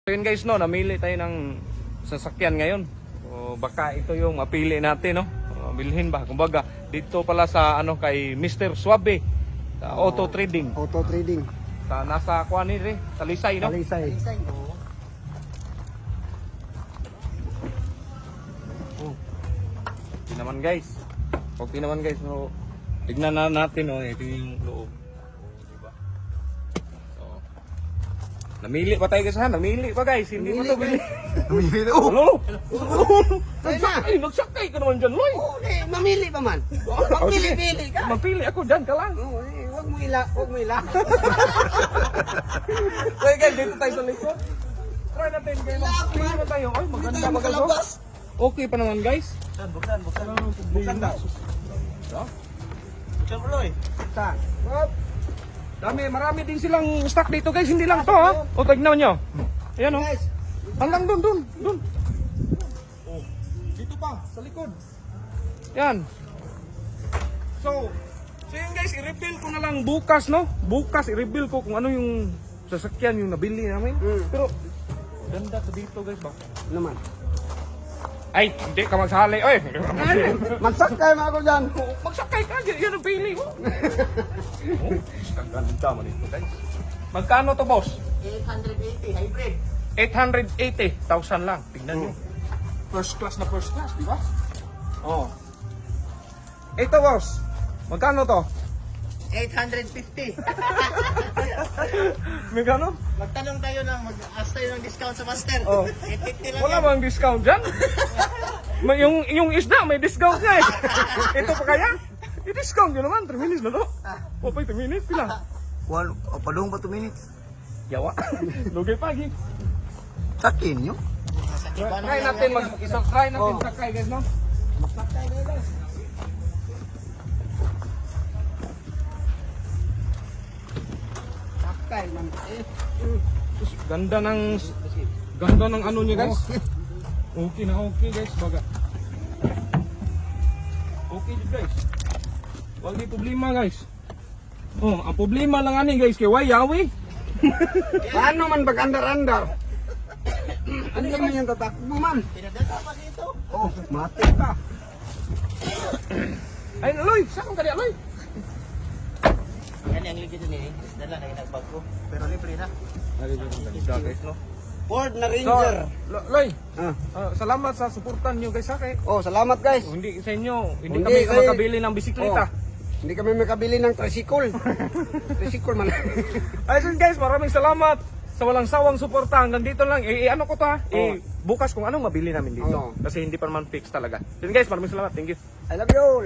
Yun guys, no, namili tayo ng sasakyan ngayon. O baka ito yung mapili natin, no. Bilhin ba? Kumbaga, dito pala sa ano kay Mr. Suabe, sa Auto Trading. Auto trading. Nasa kuan ni Talisay, no. Talisay. Okay naman guys. Okay naman guys, no. Tignan na natin, no, ito yung loob. Diba? So, namili pa tayo guys, ha? Namili pa guys, hindi mo to bili. Mamili. Ano? Nagsakay, nagsakay ka naman dyan, Loy. Mamili pa man. Magpili-pili ka. Magpili ako dyan ka lang. Huwag mo ila, huwag mo ila. Okay guys, dito tayo sa likod. Try natin guys. Tingnan naman tayo. Ay, maganda maganda. Okay pa naman guys. Buksan. Buksan daw. Buksan mo, Loy. Saan? Dami, marami din silang stock dito guys. Hindi lang to ha. O, tignan nyo. Ayan o. Guys, Hanggang dun. Oh, dito pa, sa likod. Yan. So yun guys, i-reveal ko na lang bukas, no? Bukas, i-reveal ko kung ano yung sasakyan yung nabili namin. Pero, ganda to dito guys ba? naman. Ay, hindi ka magsali. Oy, Magsakay mo ako dyan. magsakay ka. Yan ang pili mo. Oh, ang ganda man ito guys. Magkano to boss? 880 hybrid. 880,000 lang. Tignan nyo. First class, di ba? Oh. Ito boss. Magkano to? 850. Magkano? Magtanong tayo ng mag-ask tayo ng discount sa master. Oh. 850 lang. Wala bang discount dyan? yung isda, may discount nga eh. Ito pa kaya? I-discount yun naman. 3 minutes na to. O pa 3 minutes. Pila? Padung pa 2 minutes. Yawa. Lugay pagi. Sakin nyo. Try natin try natin sakay guys, no? Sakay guys. Sakay man. Ganda ng ano niya guys. Okay na okay guys, baga. Okay guys. Wag di problema guys. Oh, ang problema lang ani guys kay Yawi. Paano man pag-andar-andar? Ano naman yung tatakbo man? Pinadala pa dito. Oh, mati ka. Ay, Loy, saan ka diya, Loy? Yan yung ligid ni dala na inagbag ko. Pero libre na. Guys, no? Ford na So, Ranger. Loy, Ah. salamat sa suportan niyo guys ha kay. Oh, salamat guys. Hindi sa inyo, hindi Hindi, kami kay- makabili ng bisikleta. Hindi kami makabili ng tricycle. Tricycle man. Ayun guys, maraming salamat sa walang sawang suporta. Hanggang dito lang. Ano ko to ha? Bukas kung anong mabili namin dito. Oo. Kasi hindi pa naman fix talaga. Yun guys, maraming salamat. Thank you. I love you all.